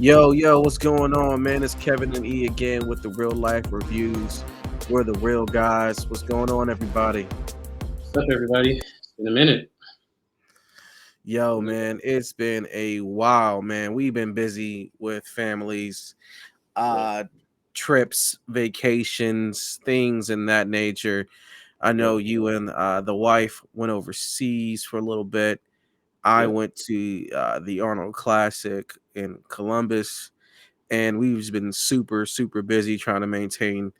Yo, what's going on, man? It's Kevin and E again with the real life reviews. We're the real guys. What's going on, everybody? What's up, everybody? It's been a minute. Yo, man, it's been a while, man. We've been busy with families, Yeah, uh, trips, vacations, things in that nature. I yeah, know you and the wife went overseas for a little bit. I yeah. went to the Arnold Classic in Columbus, and we've just been super busy trying to maintain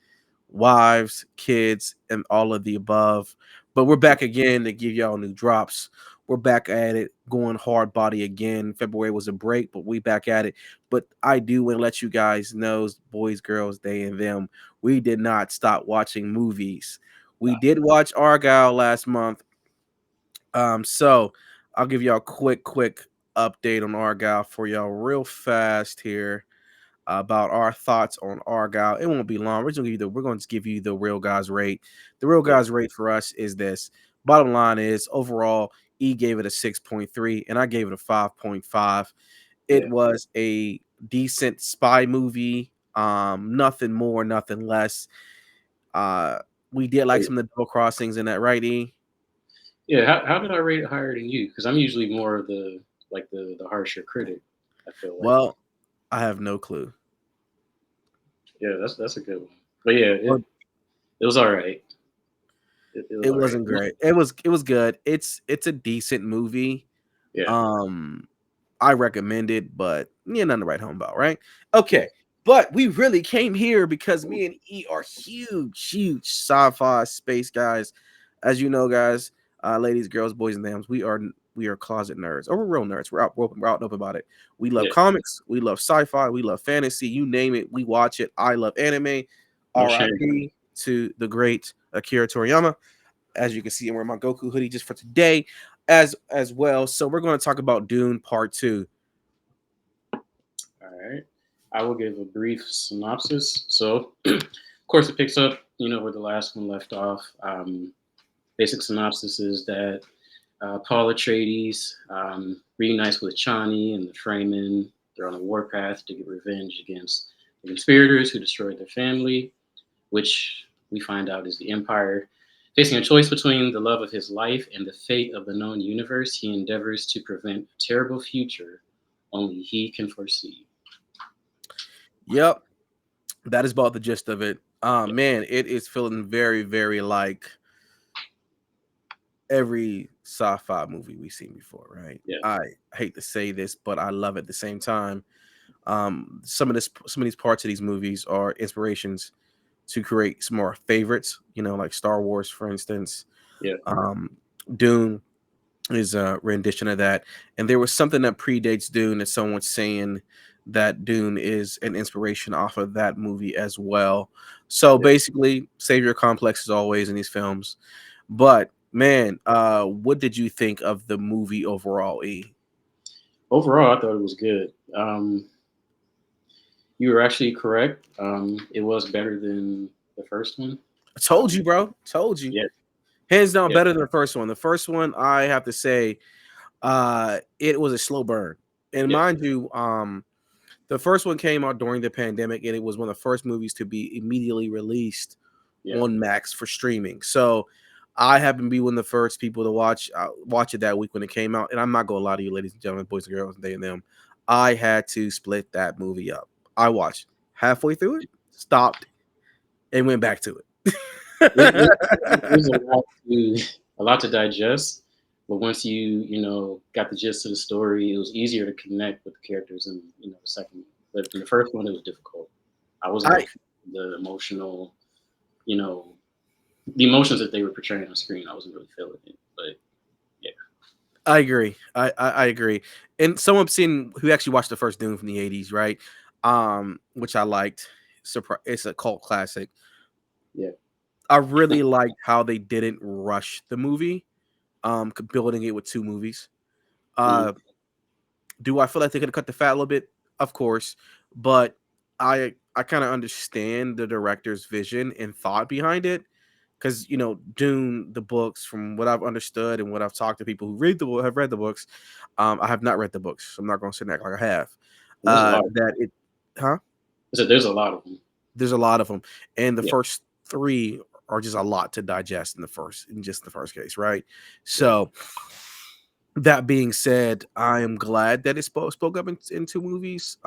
wives, kids, and all of the above. But we're back again to give y'all new drops. We're back at it, going hard body again. February was a break, but we back at it. But I do want to let you guys know, boys, girls, they and them, we did not stop watching movies. We did watch Argyle last month. So I'll give y'all a quick update on Argyle for y'all real fast here about our thoughts on Argyle. It won't be long. We're going to give you the real guys rate. The real Yeah. guys rate for us is this. Bottom line is overall, E gave it a 6.3 and I gave it a 5.5. It Yeah. was a decent spy movie. Nothing more, nothing less. Uh we did like Wait, some of the double crossings in that, right, E? yeah. How did I rate it higher than you? Because I'm usually more of the harsher critic. I feel like. Well, I have no clue. Yeah, that's a good one. But yeah, But it was all right. It was it all right. wasn't great. It was good. It's a decent movie. Yeah. Um, I recommend it, but nothing to write home about, right? Yeah. Okay, but we really came here because me and E are huge sci-fi space guys. As you know, guys, ladies, girls, boys, and dams, we are closet nerds, or we're real nerds. We're out and open about it. We love Yeah. comics, we love sci-fi, we love fantasy. You name it, we watch it. I love anime. No shame. R.I.P. to the great Akira Toriyama. As you can see, I'm wearing my Goku hoodie just for today, as well. So we're going to talk about Dune Part Two. All right. I will give a brief synopsis. So, of course, it picks up, where the last one left off. Basic synopsis is that Paul Atreides reunites with Chani and the Fremen. They're on a warpath to get revenge against the conspirators who destroyed their family, which we find out is the Empire. Facing a choice between the love of his life and the fate of the known universe, he endeavors to prevent a terrible future only he can foresee. Yep, that is about the gist of it. Yeah, Man, it is feeling very like every sci-fi movie we've seen before, right? yeah, I hate to say this, but I love it at the same time. Some of these parts of these movies are inspirations to create some more favorites, like Star Wars, for instance. yeah, Um, Dune is a rendition of that. And there was something that predates Dune that someone's saying that Dune is an inspiration off of that movie as well. So yeah. basically, savior complex as always in these films. But man, what did you think of the movie overall, E? Overall, I thought it was good. You were actually correct. It was better than the first one. I told you, bro. Told you. Yeah, Hands down yeah, better than the first one. The first one, I have to say, it was a slow burn. And yeah, mind you, the first one came out during the pandemic, and it was one of the first movies to be immediately released yeah. on Max for streaming. So I happened to be one of the first people to watch it that week when it came out. And I'm not gonna lie to you, ladies and gentlemen, boys and girls, they and them. I had to split that movie up. I watched halfway through it, stopped, and went back to It was it. a lot to digest. But once you got the gist of the story, it was easier to connect with the characters in the second one. But in the first one, it was difficult. I wasn't I really feeling the you know, the emotions that they were portraying on screen. I wasn't really feeling it. But yeah, I agree. I agree. And someone seen who actually watched the first Dune from the '80s, right? Which I liked. It's a cult classic. yeah, I really liked how they didn't rush the movie, building it with two movies. mm, Uh, do I feel like they could have cut the fat a little bit? Of course, but I kind of understand the director's vision and thought behind it, because Dune, the books, from what I've understood and what I've talked to people who have read the books. I have not read the books, so I'm not going to say that like I have. There's a lot. Of, that it, huh? I said there's a lot of them. There's a lot of them, and the Yeah, first three are just a lot to digest in just the first case, right? yeah, So that being said, I am glad that it spoke up in two movies.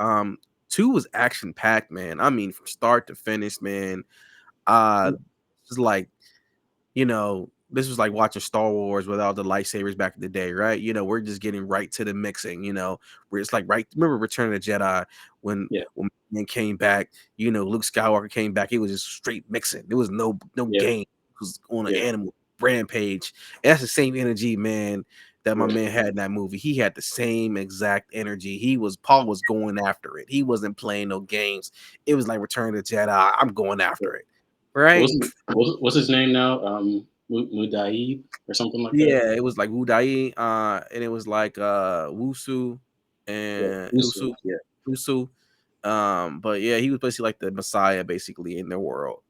Two was action packed, man. I mean, from start to finish, man. yeah, It's like, this was like watching Star Wars without the lightsabers back in the day, right? We're just getting right to the mixing, where it's like, right. Remember Return of the Jedi when yeah, when man came back, Luke Skywalker came back, it was just straight mixing. There was no yeah, game. It was on an yeah, animal rampage. And that's the same energy, man, that my yeah. man had in that movie. He had the same exact energy. Paul was going after it. He wasn't playing no games. It was like Return of the Jedi. I'm going Yeah. after it. Right? What's his name now? Mudaib or something like that. Yeah, it was like Wudai, and it was like Wusu Yeah, and Usu. Usu, Yeah, Usu. But yeah, he was basically like the Messiah, basically in their world.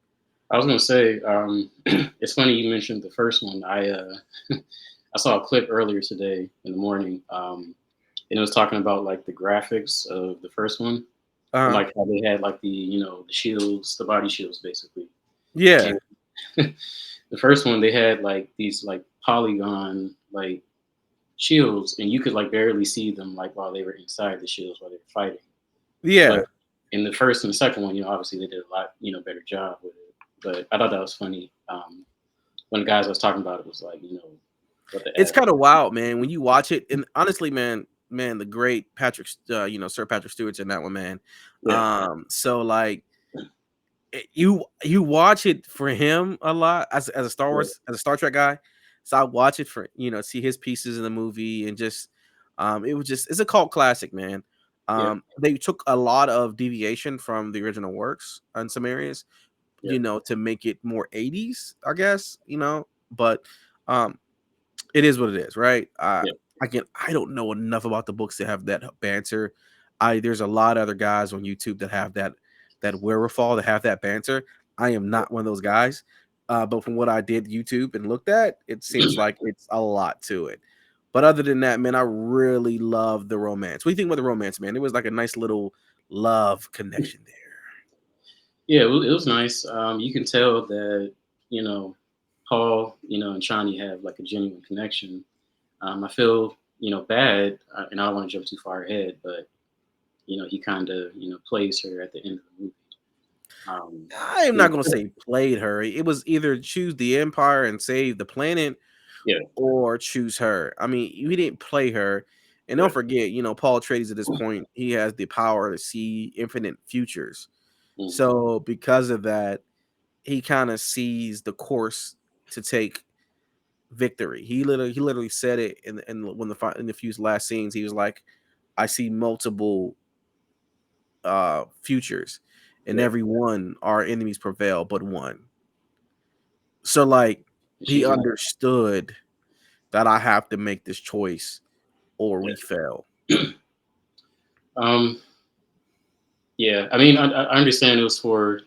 I was gonna say. It's funny you mentioned the first one. I saw a clip earlier today in the morning, and it was talking about like the graphics of the first one, and Uh, like how they had like the the shields, the body shields, basically. yeah, And the first one they had like these like polygon like shields, and you could like barely see them like while they were inside the shields while they were fighting. But yeah. in the first and the second one, obviously they did a lot better job with it. But I thought that was funny. When the guys I was talking about it was like what the It's f. kind of wild, man, when you watch it. And honestly, man, the great Sir Patrick Stewart's in that one, man. Yeah, So like you watch it for him a lot as a Star yeah, Wars as a Star Trek guy. So I watch it for see his pieces in the movie and just it was just it's a cult classic, man. yeah, They took a lot of deviation from the original works in some areas, yeah, to make it more 80s, I guess, but um it is what it is, right? yeah, I don't know enough about the books to have that banter. There's a lot of other guys on YouTube that have that wherewithal to have that banter. I am yeah. not one of those guys. But from what I did YouTube and looked at, it seems like it's a lot to it. But other than that, man, I really love the romance. What do you think about the romance, man? It was like a nice little love connection there. Yeah, it was nice. You can tell that you know Paul, and Chani have like a genuine connection. I feel bad, and I don't want to jump too far ahead, but he kind of plays her at the end of the movie. Um, I am you not know, gonna say played her. It was either choose the Empire and save the planet yeah, or choose her. I mean, he didn't play her. And yeah, don't forget, Paul Atreides at this point, he has the power to see infinite futures. mm, So because of that, he kind of sees the course to take victory. He literally said it in when in the few last scenes. He was like, "I see multiple futures, and yeah. every one our enemies prevail, but one." So like he She's not. understood that I have to make this choice or we fail. Yeah. um, yeah. I mean, I understand it was for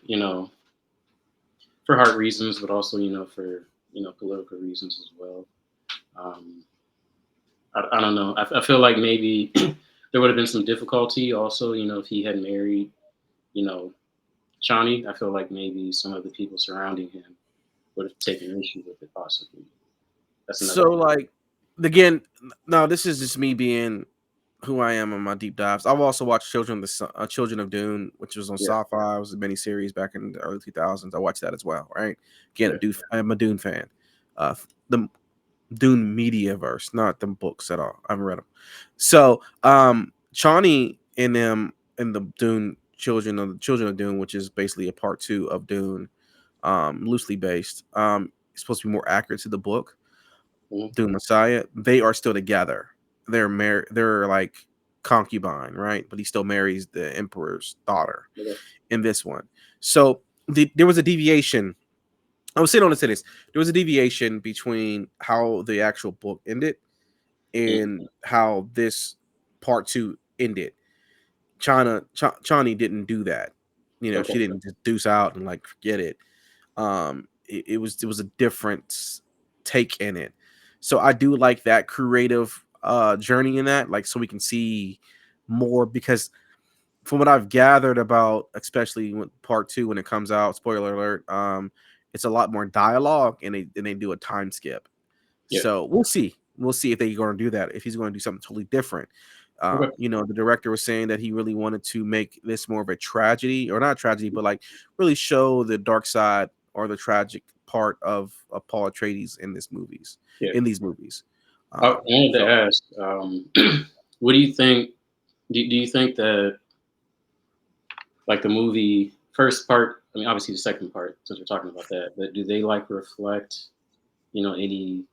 for heart reasons, but also for political reasons as well. Um, I don't know. I feel like maybe there would have been some difficulty also, if he had married, you know, Shawnee. I feel like maybe some of the people surrounding him would have taken issue with it possibly. That's So another thing. like again, no, this is just me being who I am on my deep dives. I've also watched Children of Dune, which was on Yeah, Sci-Fi. It was a miniseries back in the early 2000s. I watched that as well. Right? Again, yeah, I'm a Dune fan. The Dune media verse, not the books at all. I haven't read them. So, Chani in them in the Dune Children of Dune, which is basically a part two of Dune, loosely based. It's supposed to be more accurate to the book mhm, Dune Messiah. They are still together. They're married. They're like concubine, right? But he still marries the emperor's daughter yeah, in this one. So there was a deviation. I was sitting on to say this. There was a deviation between how the actual book ended mhm, and how this part two ended. Chani didn't do that. okay, She didn't just deuce out and like forget it. It was a different take in it. So I do like that creative journey in that, like so we can see more because from what I've gathered about, especially with part two when it comes out, spoiler alert, it's a lot more dialogue and they do a time skip. Yeah. So we'll see. We'll see if they're going to do that. If he's going to do something totally different. Okay. The director was saying that he really wanted to make this more of a tragedy, or not tragedy, but like really show the dark side or the tragic part of Paul Atreides in this movies, Yeah. in these movies. I wanted to So ask, what do you think? Do you think that like the movie first part? I mean, obviously the second part, since we're talking about that, but do they like reflect, any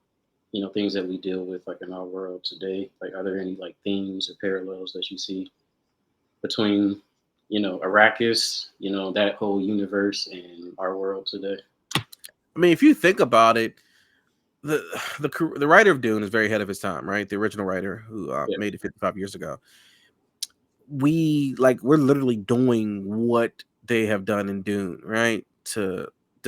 things that we deal with like in our world today? Like, are there any like themes or parallels that you see between, Arrakis, that whole universe and our world today? I mean, if you think about it, the the writer of Dune is very ahead of his time, right? The original writer who Yeah. made it 55 years ago. We're literally doing what they have done in Dune, right? To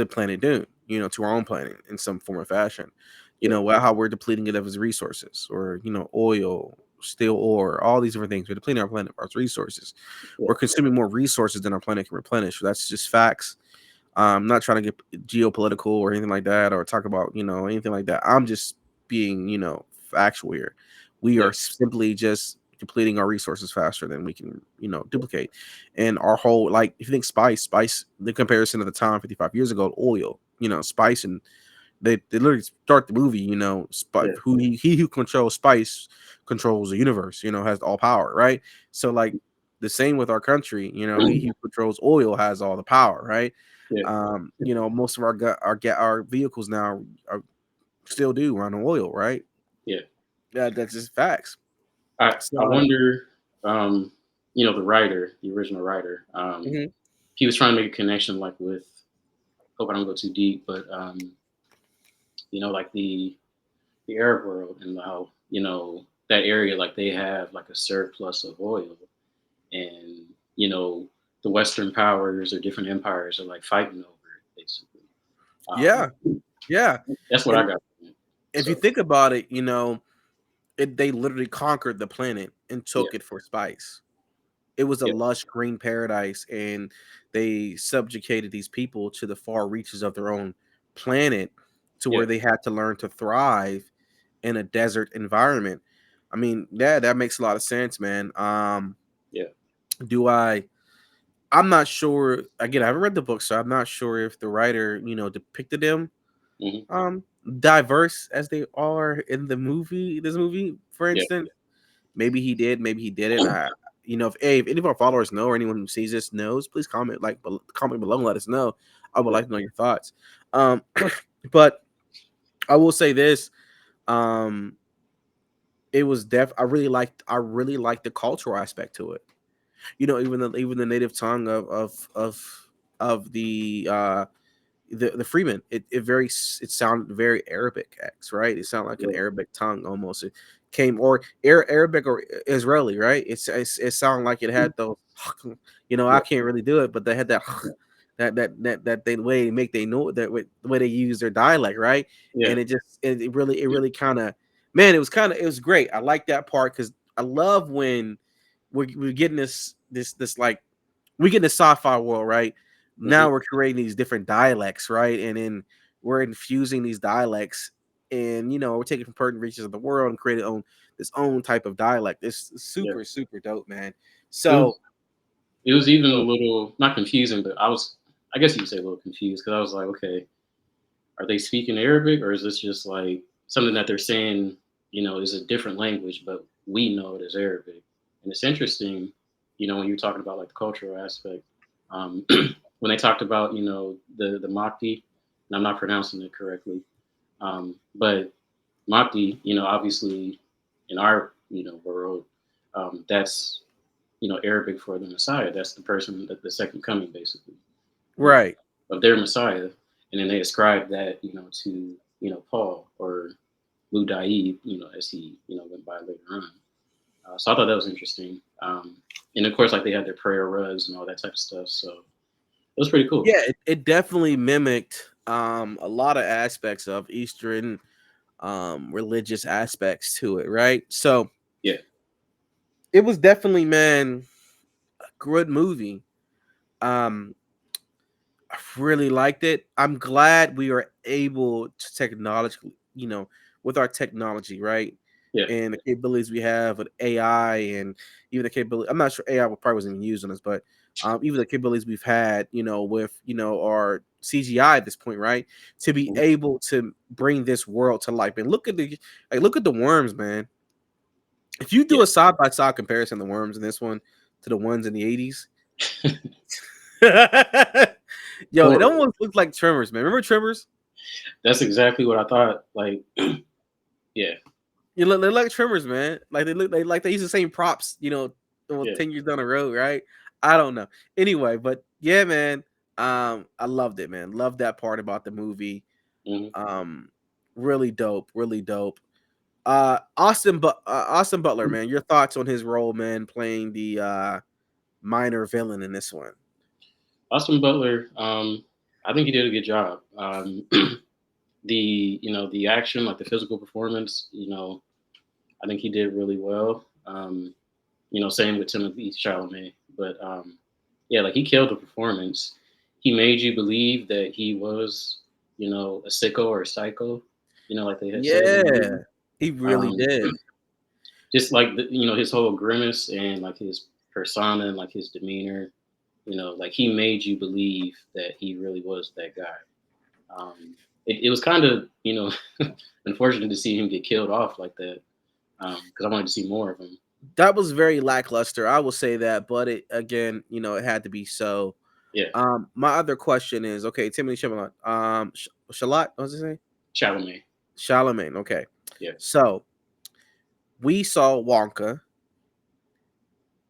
planet Dune, to our own planet in some form or fashion. Yeah. How we're depleting it of its resources, or oil, steel ore, all these different things. We're depleting our planet of its resources. Yeah. We're consuming more resources than our planet can replenish. That's just facts. I'm not trying to get geopolitical or anything like that, or talk about anything like that. I'm just being factual here. We Yeah. are simply just depleting our resources faster than we can duplicate, and our whole, like, if you think spice, the comparison of the time 55 years ago, oil, spice, and they literally start the movie, Yeah. he who controls spice controls the universe, has all power, right? So like the same with our country, he who controls oil has all the power, right? Yeah. Most of our vehicles now are still do run on oil, right? Yeah. That's just facts. I So wonder, um, the writer, the original writer, mhm. he was trying to make a connection like with, hope I don't go too deep, but like the Arab world and how, that area, like they have like a surplus of oil, and the Western powers or different empires are like fighting over it basically. Yeah, yeah. That's what I And got from it. if you So think about it, they literally conquered the planet and yeah. took it for spice. It was a Yeah. lush green paradise, and they subjugated these people to the far reaches of their own planet, to Yeah. where they had to learn to thrive in a desert environment. I mean, yeah, that makes a lot of sense, man. Yeah. Do I I'm not sure. Again, I haven't read the book, so I'm not sure if the writer, depicted them Hmm. diverse as they are in the movie, this movie, for Yeah. instance. Maybe he did, maybe he didn't. If any of our followers know, or anyone who sees this knows, please comment, comment below and let us know. I would Yeah. like to know your thoughts. Um, but I will say this: um, it was I really liked the cultural aspect to it. Even the native tongue of the freeman, it sounded very Arabic X, right? It sounded like an Yeah. Arabic tongue almost. It came, or Arabic or Israeli, right? It sounded like it had those I Yeah. can't really do it, but they had that that they way they make they know that the way they use their dialect, right? Yeah. And it really kind of, man, it was great. I like that part because I love when we're getting this like, we get in the sci-fi world, right? Hmm. Now we're creating these different dialects, right? And then we're infusing these dialects, and we're taking from certain regions of the world and creating this own type of dialect. It's Yeah. super, super dope, man. It was So it was even a oh, little not confusing, but I guess you could say a little confused because I was like, okay, are they speaking Arabic or is this just like something that they're saying, is a different language, but we know it as Arabic? And it's interesting, when you're talking about like the cultural aspect, when they talked about, the Mahdi, and I'm not pronouncing it correctly, but Mahdi, obviously in our, world, that's, Arabic for the Messiah. That's the person, the second coming, basically, you know, right. of their Messiah. And then they ascribe that, to, Paul or Ludaid, as he, went by later on. So I thought that was interesting. And of course, like they had their prayer rugs and all that type of stuff. So it was pretty cool. Yeah, it definitely mimicked a lot of aspects of Eastern religious aspects to it, right? So Yeah. it was definitely, man, good movie. Um, I really liked it. I'm glad we were able to technologically, with our technology, right? Yeah. And the capabilities we have with AI and even the capability. I'm not sure AI probably wasn't even used on us, but even the capabilities we've had, with our CGI at this point, right? To be Mhm. able to bring this world to life. And look at the worms, man. If you do Yeah. a side by side comparison, the worms in this one to the ones in the '80s, yo, it Horrible. almost looks like Tremors, man. Remember Tremors? That's exactly what I thought. Like, yeah, They're like Tremors, man. Like they use the same props, yeah. 10 years down the road, right? I don't know. Anyway, but yeah, man. I loved it, man. Loved that part about the movie. Hmm. Um, really dope, really dope. Austin Butler, man. Your thoughts on his role, man, playing the minor villain in this one? Austin Butler, I think he did a good job. The action, like the physical performance, I think he did really well. Same with Timothy Chalamet, but yeah, like he killed the performance. He made you believe that he was, a sicko or a psycho, like they had said in the movie. Yeah, he really Um, did. just like his whole grimace and like his persona and like his demeanor, like he made you believe that he really was that guy. It was kind of unfortunate to see him get killed off like that, because I wanted to see more of him. That was very lackluster. I will say that, but it again, it had to be so. Yeah, My other question is, okay, Timothy Chalamet, Shalat, what's his name? Chalamet. Charlemagne. Okay, Yeah, so we saw Wonka,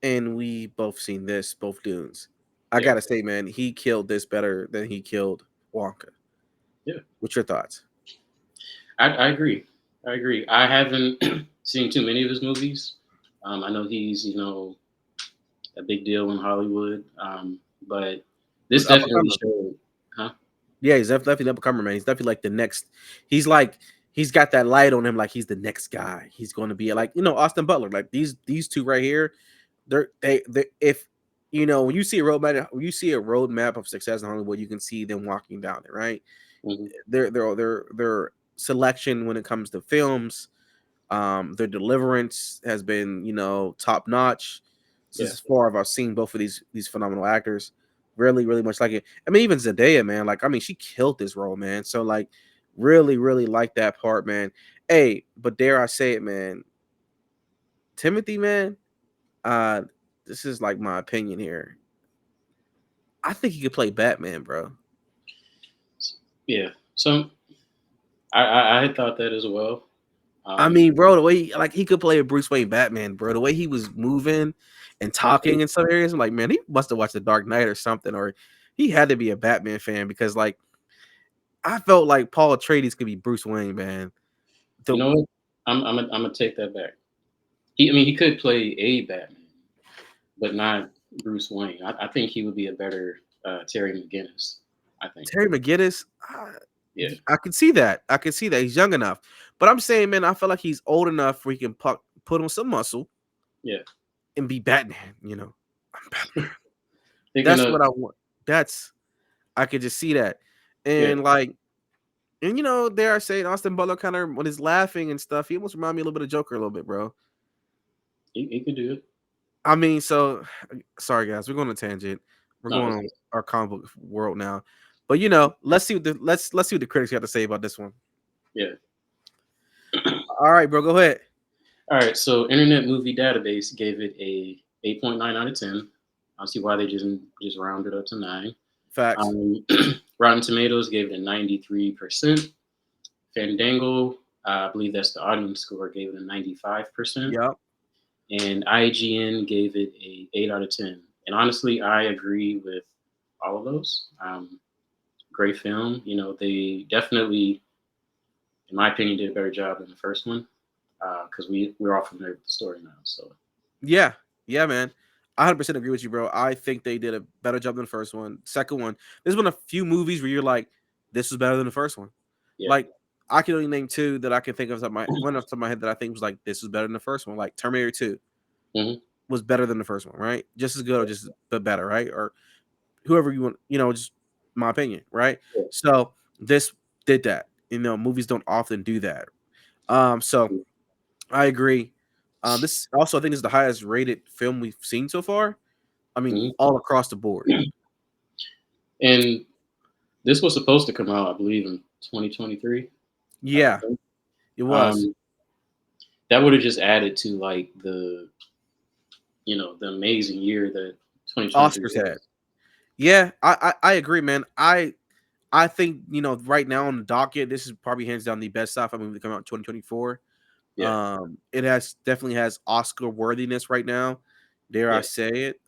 and we both seen this, both Dunes. I yeah, gotta say, man, he killed this better than he killed Wonka. yeah. What's your thoughts? I agree. I agree. I haven't seen too many of his movies. I know he's a big deal in Hollywood, but Who's this up and definitely coming? showed, huh? Yeah, he's definitely up and coming, man. He's definitely like the next. He's like he's got that light on him, like he's the next guy. He's going to be like Austin Butler, like these two right here. They if when you see a roadmap of success in Hollywood, you can see them walking down it, right? Hmm. Their selection when it comes to films, their deliverance has been top notch. Yeah, Since as far as I've seen both of these phenomenal actors, really really much like it. I mean, even Zendaya, man, like I mean, she killed this role, man. So like, really really like that part, man. Hey, but dare I say it, man, Timothy, man. Uh, this is like my opinion here. I think he could play Batman, bro. yeah. So I had thought that as well. I Um, mean, bro, the way like he could play a Bruce Wayne Batman, bro. The way he was moving and okay. talking in some areas, I'm like, man, he must have watched The Dark Knight or something, or he had to be a Batman fan because, like, I felt like Paul Atreides could be Bruce Wayne, man. You The know what? I'm gonna take that back. I mean, he could play a Batman, but not Bruce Wayne. I think he would be a better Terry McGinnis. I think. Terry McGinnis, Yeah, I could see that. I could see that he's young enough, but I'm saying, man, I feel like he's old enough where he can put on some muscle yeah. and be Batman. I'm Batman. Thinking That's of what I want. That's I could just see that, yeah, and like. And dare I say, Austin Butler kind of when he's laughing and stuff, he almost remind me a little bit of Joker a little bit, bro. he could do it. I mean, so sorry guys, we're going on a tangent. We're No, going it's on our comic book world now, but let's see what the critics got to say about this one. yeah. All right, bro, go ahead. All right, so Internet Movie Database gave it a 8.9 out of 10. I see why they just rounded up to 9. Facts. Um, Rotten Tomatoes gave it a 93%. Fandango, I believe that's the audience score, gave it a 95%. Yep. And IGN gave it a 8 out of 10. And honestly, I agree with all of those. Great film. They definitely, in my opinion, did a better job than the first one, because we're all familiar with the story now. So Yeah. Yeah, man. I 100% agree with you, bro. I think they did a better job than the first one. Second one, there's been a few movies where you're like, this was better than the first one. yeah, Like, I can only name two that I can think of one off the top of my head that I think was like this was better than the first one, like Terminator 2. hmm was better than the first one, right? Just as good or just but better, right? Or whoever you want, just my opinion, right? Yeah. So this did that. Movies don't often do that. So I agree. This also I think is the highest rated film we've seen so far. I mean, Mhm. all across the board. And this was supposed to come out, I believe, in 2023. I Yeah, think. it was. Um, that would have just added to like the amazing year that 2023 Oscars had. was. Yeah, I agree, man. I think right now on the docket, this is probably hands down the best sci-fi movie to come out in 2024. Yeah, It has definitely has Oscar worthiness right now. Dare I yeah, say it?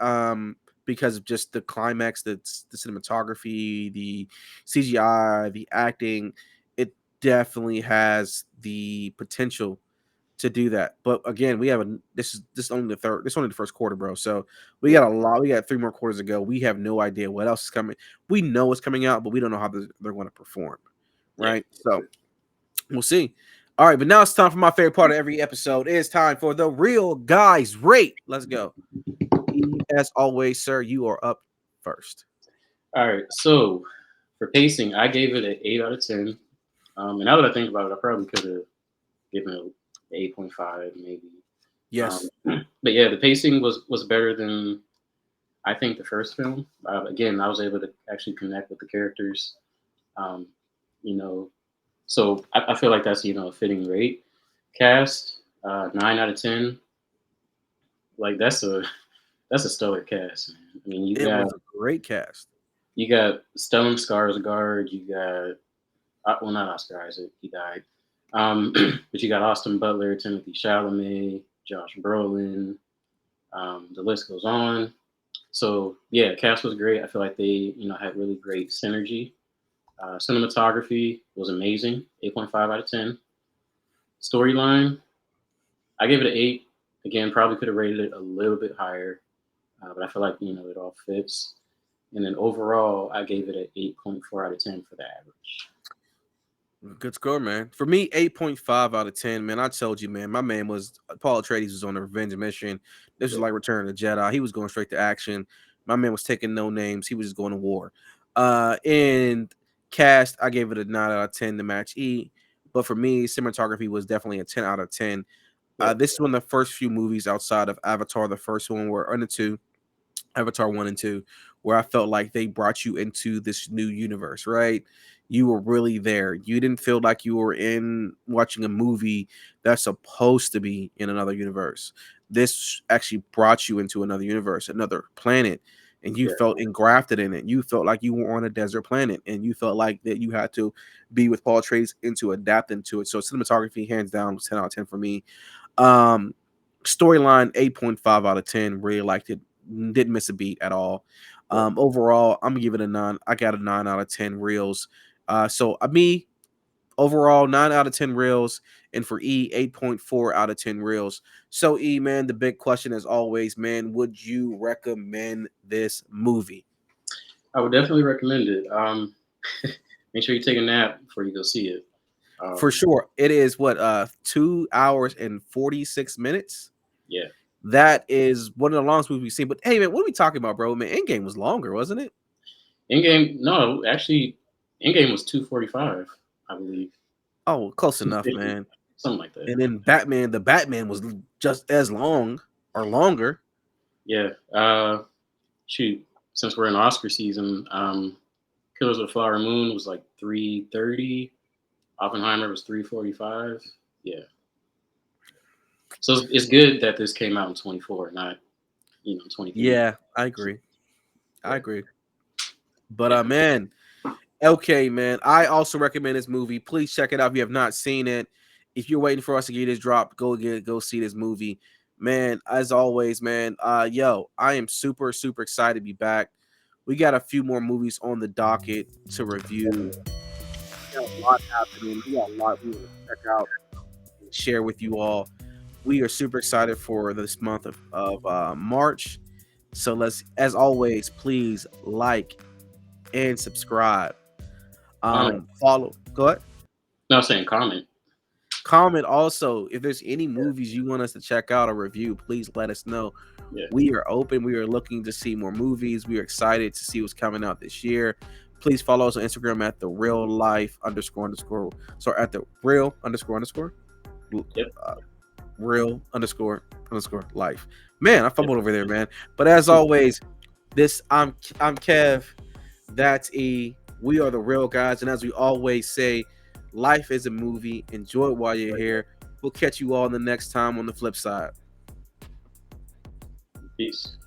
Because of just the climax, that's the cinematography, the CGI, the acting. It definitely has the potential to do that. But again, we have this is only the third. This is only the first quarter, bro. So we yeah, got a lot. We got 3 more quarters to go. We have no idea what else is coming. We know what's coming out, but we don't know how they're going to perform. yeah. Right. So we'll see. All right, but now it's time for my favorite part of every episode. It is time for the real guys rate. Let's go. As always, sir, you are up first. All right. So for pacing, I gave it an 8 out of 10. And now that I think about it, I probably could have given it an 8.5, maybe. Yes. But yeah, the pacing was better than I think the first film. Again, I was able to actually connect with the characters. Um, you know, so I feel like that's a fitting rate. Cast 9 out of 10. Like that's a stellar cast, man. I mean, It was a great cast. you got Stellan Skarsgård, you got well, not Oscar Isaac, he died. But you got Austin Butler, Timothy Chalamet, Josh Brolin. The list goes on. So yeah, cast was great. I feel like they had really great synergy. Cinematography was amazing. 8.5 out of 10. Storyline, I gave it an 8. Again, probably could have rated it a little bit higher, but I feel like it all fits. And then overall, I gave it an 8.4 out of 10 for the average. Good score, man. For me, 8.5 out of 10, man. I told you, man. My man was Paul Atreides was on a revenge mission. This was Yeah, like Return of the Jedi. He was going straight to action. My man was taking no names. He was just going to war. And cast, I gave it a 9 out of 10 to match E. But for me, cinematography was definitely a 10 out of 10. yeah, This is one of the first few movies outside of Avatar, the first one, were under two. Avatar 1 and 2, where I felt like they brought you into this new universe, right? You were really there. You didn't feel like you were in watching a movie that's supposed to be in another universe. This actually brought you into another universe, another planet, and you yeah, felt engrafted in it. You felt like you were on a desert planet, and you felt like that you had to be with Paul Atreides and to adapt into it. So cinematography, hands down, was 10 out of 10 for me. Um, Storyline 8.5 out of 10. Really liked it. Didn't miss a beat at all. yeah. Overall, I'm gonna give it a 9. I got a 9 out of 10 reels. Me overall 9 out of 10 reels, and for E 8.4 out of 10 reels. So E, man, the big question as always, man, would you recommend this movie? I would definitely recommend it. Make sure you take a nap before you go see it. For Um, sure. It is what 2 hours and 46 minutes. yeah, That is one of the longest movies we've seen. But hey, man, what are we talking about, bro? Man, Endgame was longer, wasn't it? Endgame. No, actually, Endgame was 2:45, I believe, Oh, close two enough, fifty, man. something like that. And then Batman, the Batman was just as long or longer. Yeah. Shoot. Since we're in Oscar season, Killers of the Flower Moon was like 3:30. Oppenheimer was 3:45. Yeah. So it's good that this came out in 24, not 23. Yeah, I agree. I Yeah. agree. But Yeah. man, okay, man. I also recommend this movie. Please check it out if you have not seen it. If you're waiting for us to get this drop, go see this movie. Man, as always, man. I am super, super excited to be back. We got a few more movies on the docket to review. We got a lot happening. We got a lot we want to check out and share with you all. We are super excited for this month of March. So let's, as always, please like and subscribe. Comment. Follow. Go ahead. No, I'm saying comment. Comment also if there's any movies you want us to check out or review. Please let us know. Yeah. We are open. We are looking to see more movies. We are excited to see what's coming out this year. Please follow us on Instagram at the real life underscore underscore. So at the real underscore underscore Yep. uh, real underscore underscore life. Man, I Yep. fumbled over there, man. But as always, this I'm Kev. That's E. We are the real guys, and as we always say, life is a movie. Enjoy it while you're Right there. here. We'll catch you all the next time on the flip side. Peace.